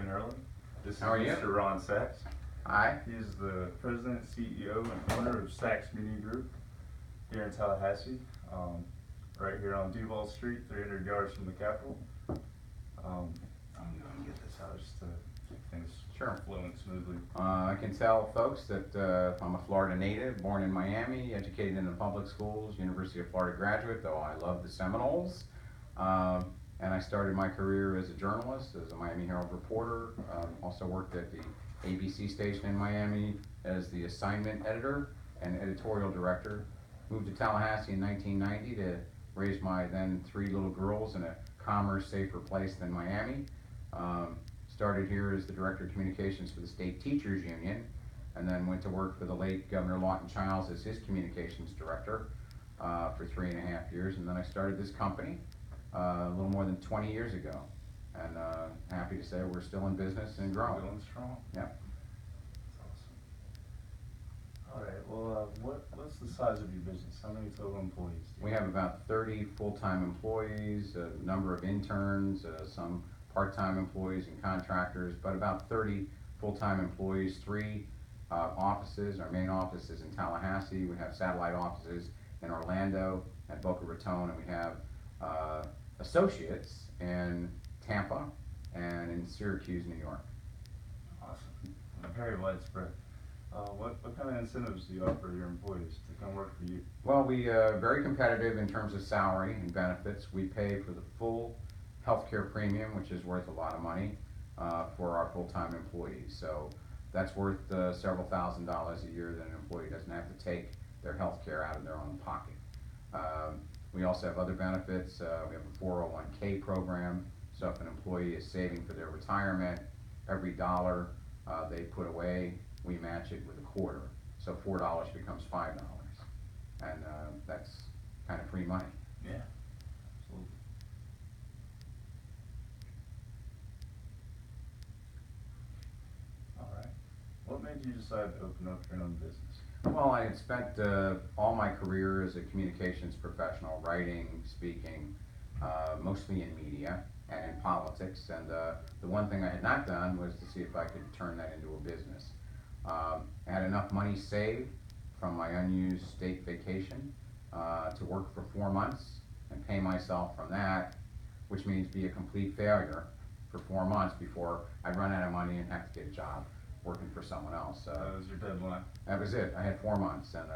SUrling. This is How are you? Mr. Ron Sachs. Hi. He is the president, CEO, and owner of Sachs Media Group here in Tallahassee, right here on Duval Street, 300 yards from the Capitol. I'm going to get this out just to keep things flowing smoothly. I can tell folks that I'm a Florida native, born in Miami, educated in the public schools, University of Florida graduate, though I love the Seminoles. And I started my career as a journalist, as a Miami Herald reporter. Also worked at the ABC station in Miami as the assignment editor and editorial director. Moved to Tallahassee in 1990 to raise my then 3 little girls in a calmer, safer place than Miami. Started here as the director of communications for the State Teachers Union, and then went to work for the late Governor Lawton Chiles as his communications director for 3.5 years, and then I started this company a little more than 20 years ago, and happy to say we're still in business and growing. Going strong. Yeah. That's awesome. All right. Well, what's the size of your business? How many total employees do you We have about 30 full-time employees, a number of interns, some part-time employees and contractors, but about 30 full-time employees, 3 offices. Our main office is in Tallahassee. We have satellite offices in Orlando and Boca Raton, and we have associates in Tampa and in Syracuse, New York. Awesome. Very widespread. What kind of incentives do you offer your employees to come work for you? Well, we are very competitive in terms of salary and benefits. We pay for the full healthcare premium, which is worth a lot of money for our full-time employees. So that's worth several $1,000s a year that an employee doesn't have to take their healthcare out of their own pocket. We also have other benefits. We have a 401k program, so if an employee is saving for their retirement, every dollar they put away, we match it with a quarter. So $4 becomes $5, and that's kind of free money. Yeah, absolutely. All right. What made you decide to open up your own business? Well, I had spent all my career as a communications professional, writing, speaking, mostly in media and in politics, and the one thing I had not done was to see if I could turn that into a business. I had enough money saved from my unused state vacation to work for 4 months and pay myself from that, which means be a complete failure for 4 months before I'd run out of money and have to get a job working for someone else. That was your deadline? That was it. I had 4 months, and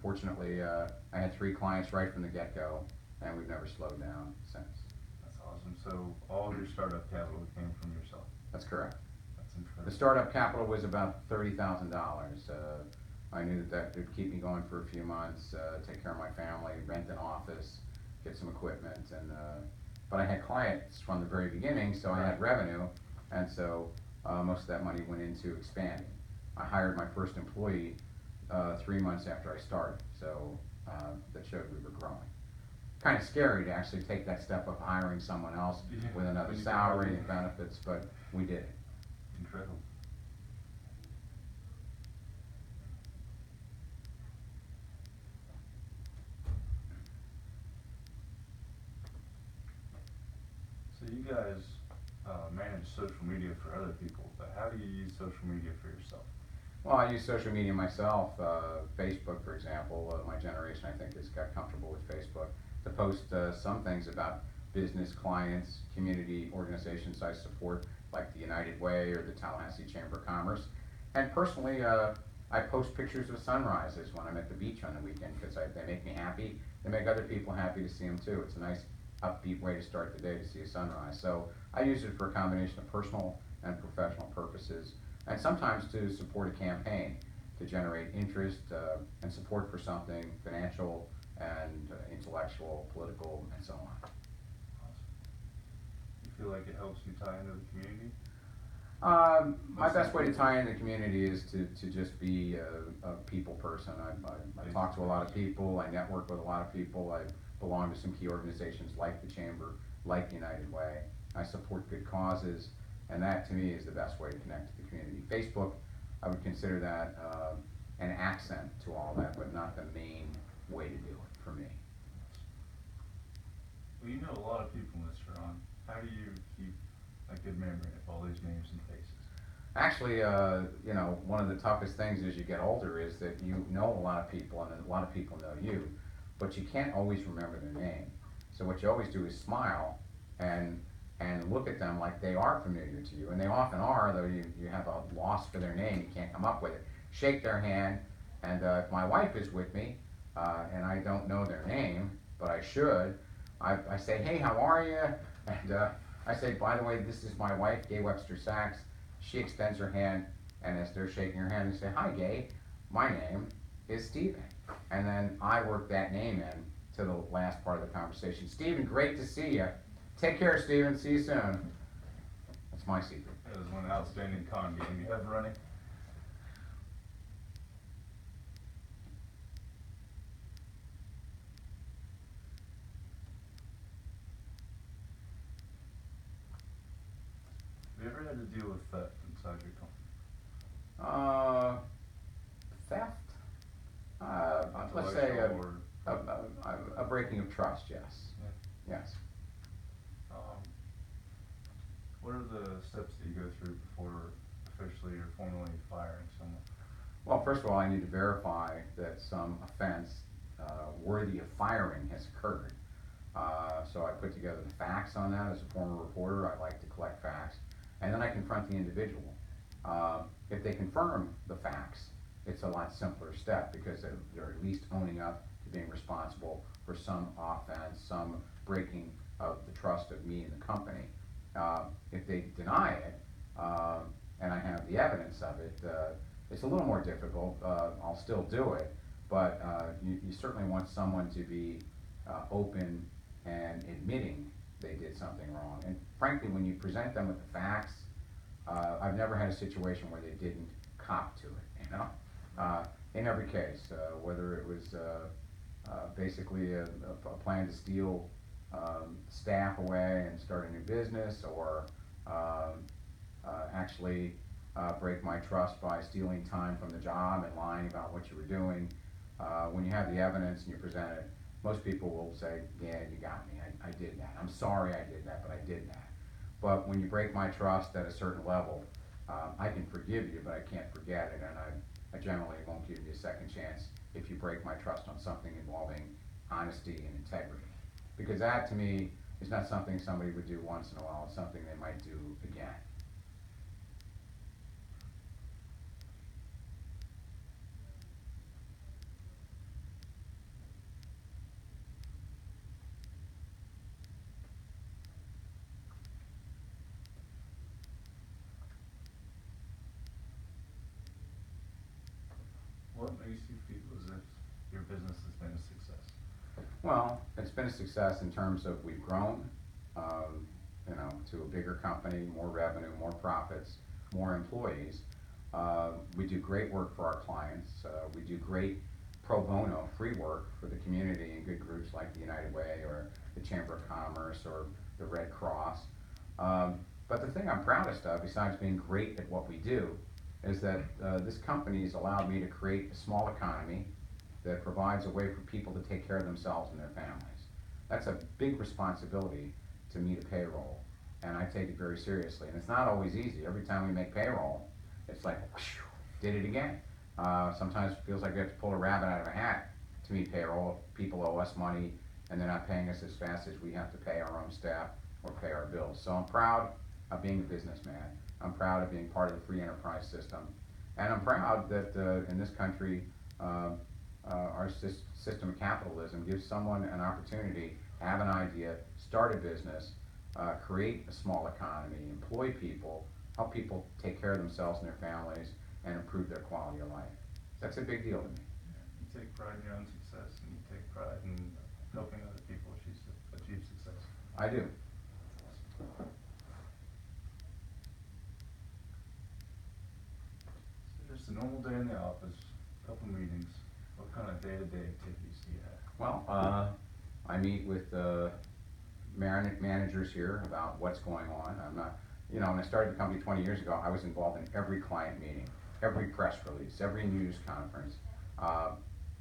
fortunately I had 3 clients right from the get-go, and we've never slowed down since. That's awesome. So all of your startup capital came from yourself? That's correct. That's incredible. The startup capital was about $30,000. I knew that would keep me going for a few months, take care of my family, rent an office, get some equipment, and but I had clients from the very beginning, so I had revenue, and so most of that money went into expanding. I hired my first employee 3 months after I started, so that showed we were growing. Kind of scary to actually take that step of hiring someone else with another salary and benefits, but we did it. Incredible. So you guys manage social media for other people, but how do you use social media for yourself? Well, I use social media myself. Facebook, for example, my generation, I think, has got comfortable with Facebook to post some things about business clients, community organizations I support, like the United Way or the Tallahassee Chamber of Commerce. And personally, I post pictures of sunrises when I'm at the beach on the weekend because they make me happy. They make other people happy to see them too. It's a nice upbeat way to start the day to see a sunrise. So I use it for a combination of personal and professional purposes, and sometimes to support a campaign to generate interest and support for something financial and intellectual, political, and so on. Awesome. You feel like it helps you tie into the community? My best way to tie into the community is to just be a people person. I talk to a lot of people, I network with a lot of people, I belong to some key organizations like the Chamber, like the United Way. I support good causes, and that to me is the best way to connect to the community. Facebook, I would consider that an accent to all that, but not the main way to do it for me. Well, you know a lot of people, Mr. Ron. How do you keep a good memory of all these names and faces? Actually, you know, one of the toughest things as you get older is that you know a lot of people and a lot of people know you, but you can't always remember their name. So what you always do is smile and look at them like they are familiar to you, and they often are, though you have a loss for their name, you can't come up with it. Shake their hand, and if my wife is with me, and I don't know their name, but I should, I say, hey, how are you? And I say, by the way, this is my wife, Gay Webster Sachs. She extends her hand, and as they're shaking her hand, they say, hi, Gay, my name is Stephen. And then I work that name in to the last part of the conversation. Stephen, great to see you. Take care, Stephen. See you soon. That's my secret. It was one outstanding con game you have running. Have you ever had to deal with theft inside your company? Theft? Let's say Intellectual a breaking of trust, yes. Yeah. Yes. What are the steps that you go through before officially or formally firing someone? Well, first of all, I need to verify that some offense worthy of firing has occurred. So I put together the facts on that. As a former reporter, I like to collect facts. And then I confront the individual. If they confirm the facts, it's a lot simpler step because they're at least owning up to being responsible for some offense, some breaking of the trust of me and the company. If they deny it, and I have the evidence of it, it's a little more difficult. I'll still do it, but you certainly want someone to be open and admitting they did something wrong. And frankly, when you present them with the facts, I've never had a situation where they didn't cop to it, you know? In every case, whether it was basically a plan to steal staff away and start a new business, or actually break my trust by stealing time from the job and lying about what you were doing. When you have the evidence and you present it, most people will say, yeah, you got me, I did that. I'm sorry I did that, but I did that. But when you break my trust at a certain level, I can forgive you, but I can't forget it, and I generally won't give you a second chance if you break my trust on something involving honesty and integrity. Because that, to me, is not something somebody would do once in a while, it's something they might do again. What makes you feel as if your business has been a success? Well, it's been a success in terms of we've grown, you know, to a bigger company, more revenue, more profits, more employees. We do great work for our clients. We do great pro bono, free work for the community and good groups like the United Way or the Chamber of Commerce or the Red Cross. But the thing I'm proudest of, besides being great at what we do, is that this company has allowed me to create a small economy that provides a way for people to take care of themselves and their families. That's a big responsibility to meet a payroll, and I take it very seriously. And it's not always easy. Every time we make payroll, it's like, whoosh, did it again. Sometimes it feels like we have to pull a rabbit out of a hat to meet payroll. People owe us money, and they're not paying us as fast as we have to pay our own staff or pay our bills. So I'm proud of being a businessman. I'm proud of being part of the free enterprise system. And I'm proud that in this country, our system of capitalism gives someone an opportunity to have an idea, start a business, create a small economy, employ people, help people take care of themselves and their families, and improve their quality of life. That's a big deal to me. You take pride in your own success, and you take pride in helping other people achieve success. I do. So just a normal day in the office, couple meetings. What kind of day-to-day activities do you have? Well, I meet with managers here about what's going on. I'm not, you know, when I started the company 20 years ago, I was involved in every client meeting, every press release, every news conference.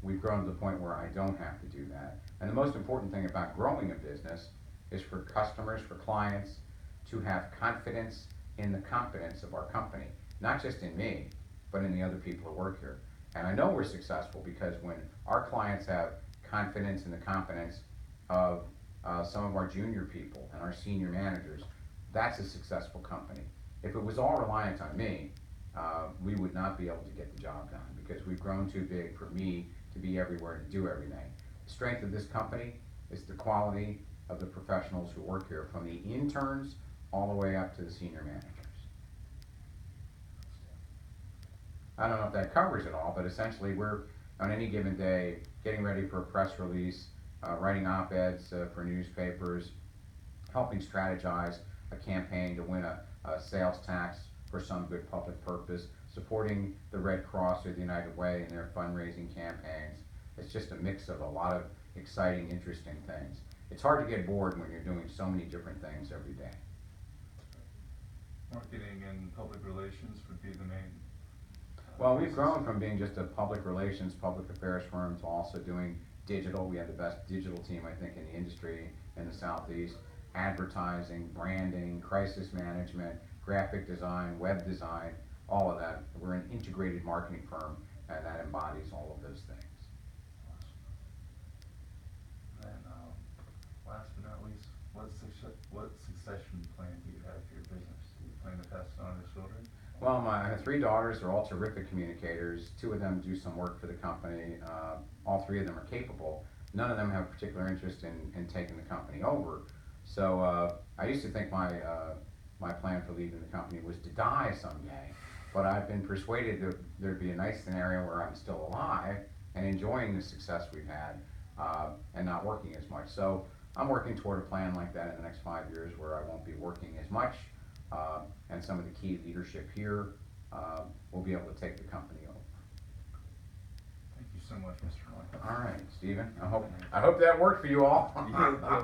We've grown to the point where I don't have to do that. And the most important thing about growing a business is for customers, for clients, to have confidence in the competence of our company. not just in me, but in the other people who work here. And I know we're successful because when our clients have confidence in the competence of some of our junior people and our senior managers, that's a successful company. If it was all reliant on me, we would not be able to get the job done because we've grown too big for me to be everywhere and do everything. The strength of this company is the quality of the professionals who work here, from the interns all the way up to the senior managers. I don't know if that covers it all, but essentially we're, on any given day, getting ready for a press release, writing op-eds for newspapers, helping strategize a campaign to win a sales tax for some good public purpose, supporting the Red Cross or the United Way in their fundraising campaigns. It's just a mix of a lot of exciting, interesting things. It's hard to get bored when you're doing so many different things every day. Marketing and public relations would be the main. Well, we've grown from being just a public relations, public affairs firm to also doing digital. We have the best digital team, I think, in the industry in the Southeast. Advertising, branding, crisis management, graphic design, web design, all of that. We're an integrated marketing firm, and that embodies all of those things. And last but not least, what succession plan do you have for your business? Do you plan to pass it on to children? Well, I have 3 daughters. They're all terrific communicators. 2 of them do some work for the company. All 3 of them are capable. None of them have particular interest in taking the company over. So I used to think my plan for leaving the company was to die someday, but I've been persuaded that there'd be a nice scenario where I'm still alive and enjoying the success we've had and not working as much. So I'm working toward a plan like that in the next 5 years where I won't be working as much, and some of the key leadership here will be able to take the company over. Thank you so much, Mr. Mike. All right, Stephen. I hope that worked for you all. Yeah,